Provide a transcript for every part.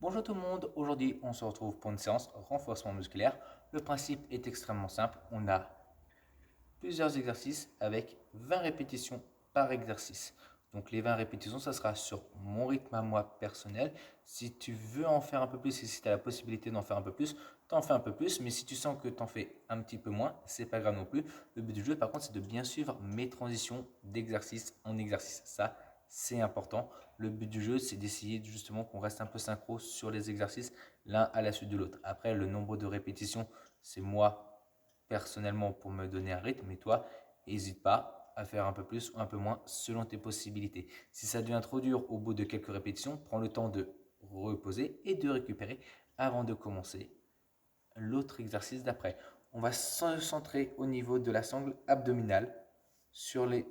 Bonjour tout le monde, aujourd'hui on se retrouve pour une séance renforcement musculaire. Le principe est extrêmement simple, on a plusieurs exercices avec 20 répétitions par exercice. Donc les 20 répétitions, ça sera sur mon rythme à moi personnel. Si tu veux en faire un peu plus et si tu as la possibilité d'en faire un peu plus, t'en fais un peu plus. Mais si tu sens que t'en fais un petit peu moins, c'est pas grave non plus. Le but du jeu, par contre, c'est de bien suivre mes transitions d'exercice en exercice. Ça, c'est important. Le but du jeu, c'est d'essayer justement qu'on reste un peu synchro sur les exercices l'un à la suite de l'autre. Après, le nombre de répétitions, c'est moi personnellement pour me donner un rythme. Mais toi, n'hésite pas à faire un peu plus ou un peu moins selon tes possibilités. Si ça devient trop dur au bout de quelques répétitions, prends le temps de reposer et de récupérer avant de commencer l'autre exercice d'après. On va se centrer au niveau de la sangle abdominale sur les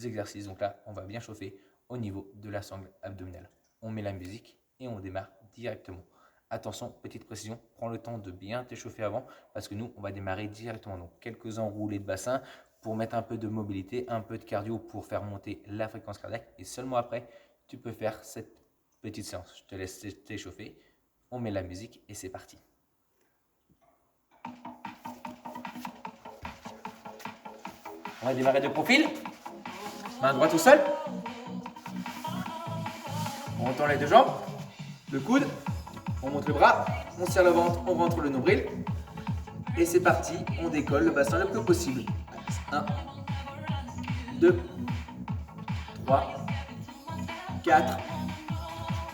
exercices. Donc là, on va bien chauffer au niveau de la sangle abdominale. On met la musique et on démarre directement. Attention, petite précision, prends le temps de bien t'échauffer avant parce que nous, on va démarrer directement. Donc, quelques enroulés de bassin pour mettre un peu de mobilité, un peu de cardio pour faire monter la fréquence cardiaque. Et seulement après, tu peux faire cette petite séance. Je te laisse t'échauffer. On met la musique et c'est parti. On va démarrer de profil. Main droite au sol. On tend les deux jambes. Le coude. On monte le bras. On serre le ventre. On rentre le nombril. Et c'est parti. On décolle le bassin le plus possible. 1, 2, 3, 4,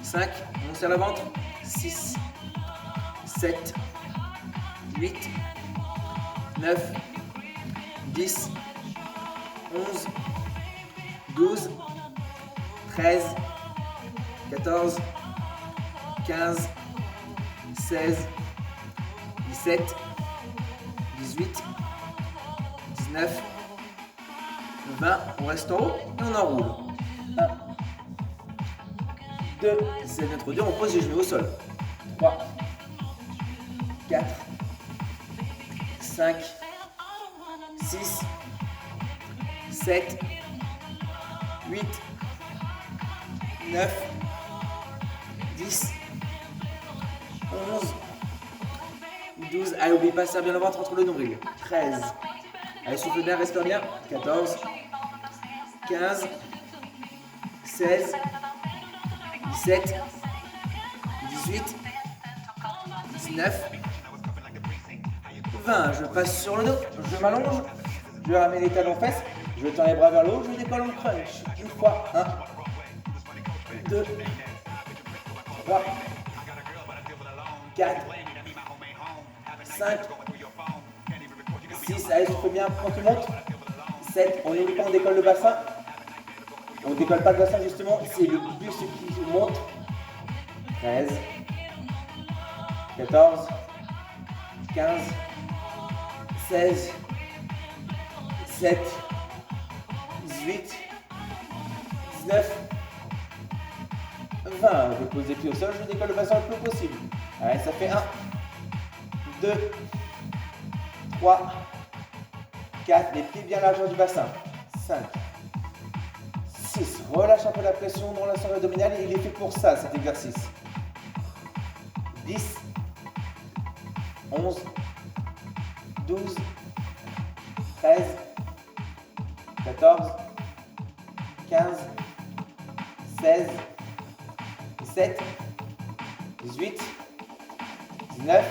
5. On serre le ventre. 6, 7, 8, 9, 10, 11, 12, 13, 14, 15, 16, 17, 18, 19, 20. On reste en haut et on enroule. 1, 2, c'est notre 2. On pose les genoux au sol. 3, 4, 5, 6, 7, 8, 9, 10, 11, 12. Allez, n'oublie pas, serre bien le ventre entre le nombril. 13. Allez, souffle bien, respire bien. 14, 15, 16, 17, 18, 19, 20. Je passe sur le dos, je m'allonge, je ramène les talons fesses, je tends les bras vers le haut, je décolle en crunch. Une fois, 1, 2, 3, 4, 5, 6, allez, souffle bien, quand tu montes. 7, on n'oublie pas, on décolle le bassin. On ne décolle pas le bassin justement, c'est le buste qui monte. 13, 14, 15, 16, 17, 18, 19, 20. Je pose les pieds au sol, je décolle le bassin le plus possible. Allez, ça fait 1, 2, 3, 4, les pieds bien largeur du bassin. 5, 6, relâche un peu la pression dans la sangle abdominale, il est fait pour ça cet exercice. 10, 11, 12, 13, 14, 15, 16, 17, 18, 19,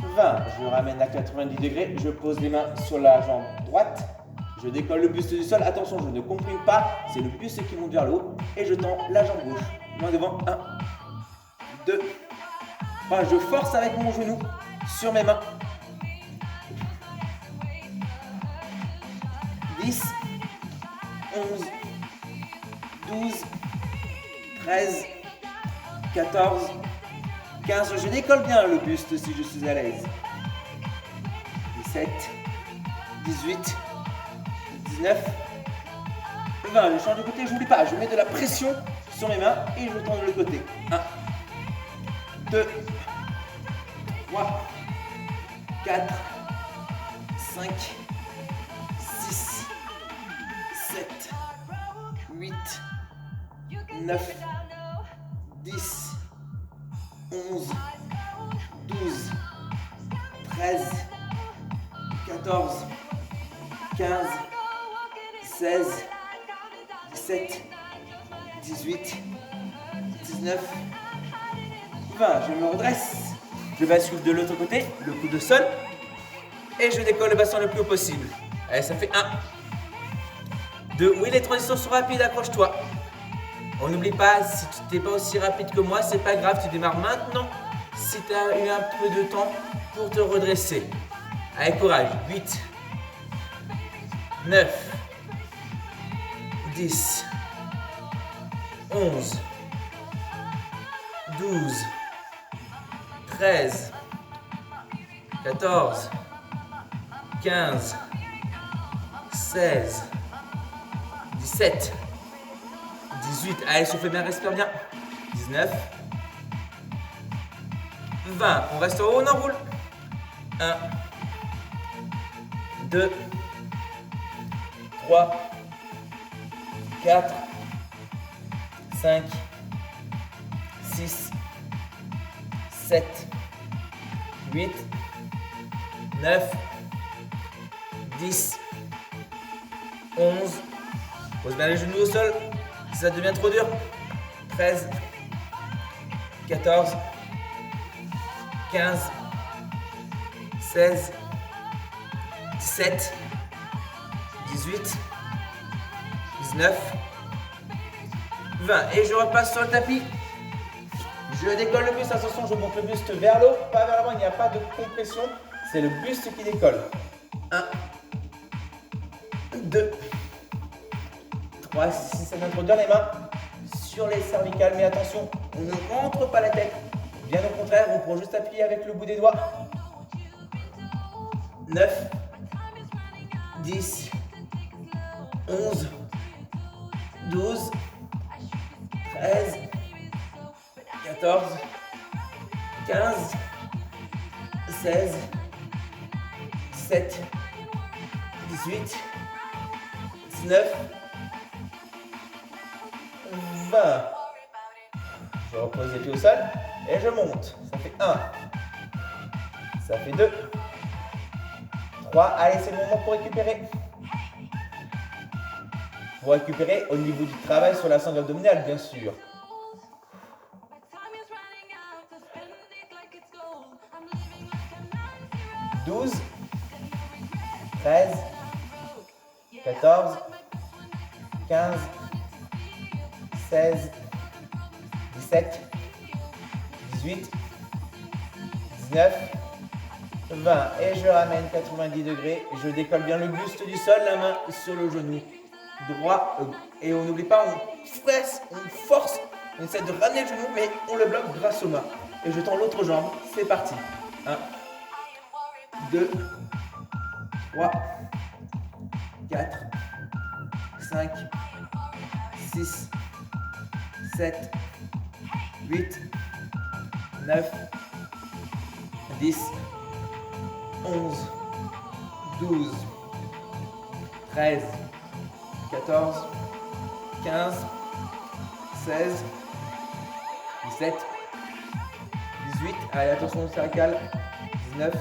20. Je ramène à 90 degrés, je pose les mains sur la jambe droite, je décolle le buste du sol. Attention, je ne comprime pas, c'est le buste qui monte vers le haut et je tends la jambe gauche. Loin devant, 1, 2, 3. Je force avec mon genou sur mes mains. 10, 11, 12, 13, 14, 15. Je décolle bien le buste si je suis à l'aise. 17, 18, 19, 20. Je change de côté, je n'oublie pas. Je mets de la pression sur mes mains et je tends de l'autre côté. 1, 2, 3, 4, 5, 6, 7, 8, 9, 10, 11, 12, 13, 14, 15, 16, 17, 18, 19, 20. Je me redresse. Je bascule de l'autre côté, le coude au sol. Et je décolle le bassin le plus haut possible. Allez, ça fait 1, 2. Oui, les transitions sont rapides, accroche-toi. On n'oublie pas, si tu n'es pas aussi rapide que moi, c'est pas grave, tu démarres maintenant. Si tu as eu un peu de temps pour te redresser. Allez, courage. 8, 9, 10, 11, 12, 13, 14, 15, 16, 17, 18. Allez, souffle bien, respire bien. 19, 20. On reste en haut, on enroule. 1, 2, 3, 4, 5, 6, 7, 8, 9, 10, 11. Pose bien les genoux au sol. Si ça devient trop dur. 13, 14, 15, 16, 17, 18, 19, 20. Et je repasse sur le tapis. Je décolle le buste. Attention, je monte le buste vers le haut, pas vers l'avant. Il n'y a pas de compression. C'est le buste qui décolle. 1, 2, 3, si ça m'introduit les mains sur les cervicales. Mais attention, on ne rentre pas la tête. Bien au contraire, on prend juste appuyer avec le bout des doigts. 9, 10, 11, 12, 13, 14, 15, 16, 17, 18, 19, 20. Je repose les pieds au sol et je monte. Ça fait 1. Ça fait 2. 3. Allez, c'est le moment pour récupérer. Pour récupérer au niveau du travail sur la sangle abdominale, bien sûr. 12, 13, 14, 15, 16, 17, 18, 19, 20. Et je ramène 90 degrés. Je décolle bien le buste du sol, la main sur le genou droit. Et on n'oublie pas, on presse, on force. On essaie de ramener le genou, mais on le bloque grâce aux mains. Et je tends l'autre jambe. C'est parti. 1, 2, 3, 4, 5, 6, 7, 8, 9, 10, 11, 12, 13, 14, 15, 16, 17, 18, allez attention au cervical, 19,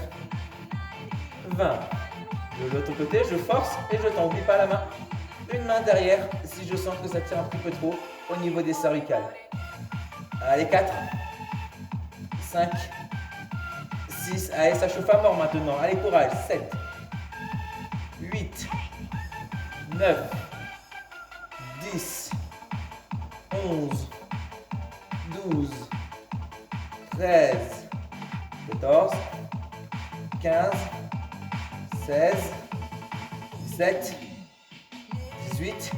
20. De l'autre côté, je force et je tends, n'oublie pas la main. Une main derrière si je sens que ça tire un petit peu trop au niveau des cervicales. Allez, 4, 5, 6, allez, ça chauffe à mort maintenant. Allez, courage, 7, 8, 9, 10, 11, 12, 13, 14, 15, 16, 17, 18,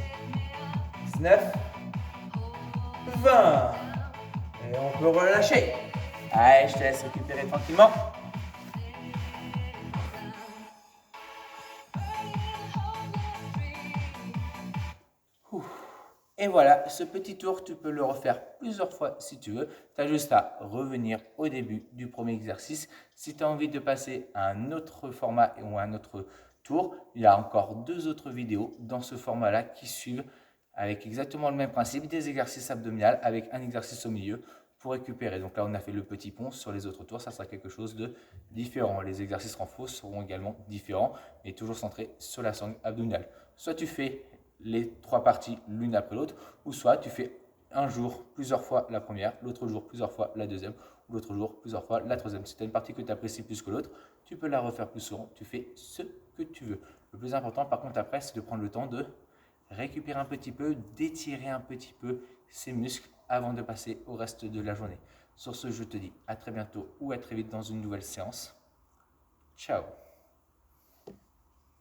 19, 20. Et on peut relâcher. Allez, je te laisse récupérer tranquillement. Et voilà, ce petit tour, tu peux le refaire plusieurs fois si tu veux. Tu as juste à revenir au début du premier exercice. Si tu as envie de passer à un autre format ou un autre tour, il y a encore 2 autres vidéos dans ce format-là qui suivent, avec exactement le même principe, des exercices abdominaux avec un exercice au milieu pour récupérer. Donc là, on a fait le petit pont. Sur les autres tours, ça sera quelque chose de différent. Les exercices renfo seront également différents, mais toujours centrés sur la sangle abdominale. Soit tu fais les 3 parties l'une après l'autre, ou soit tu fais un jour plusieurs fois la première, l'autre jour plusieurs fois la deuxième, ou l'autre jour plusieurs fois la troisième. Si tu as une partie que tu apprécies plus que l'autre, tu peux la refaire plus souvent. Tu fais ce que tu veux. Le plus important, par contre, après, c'est de prendre le temps de récupérer un petit peu, d'étirer un petit peu ses muscles avant de passer au reste de la journée. Sur ce, je te dis à très bientôt ou à très vite dans une nouvelle séance. Ciao!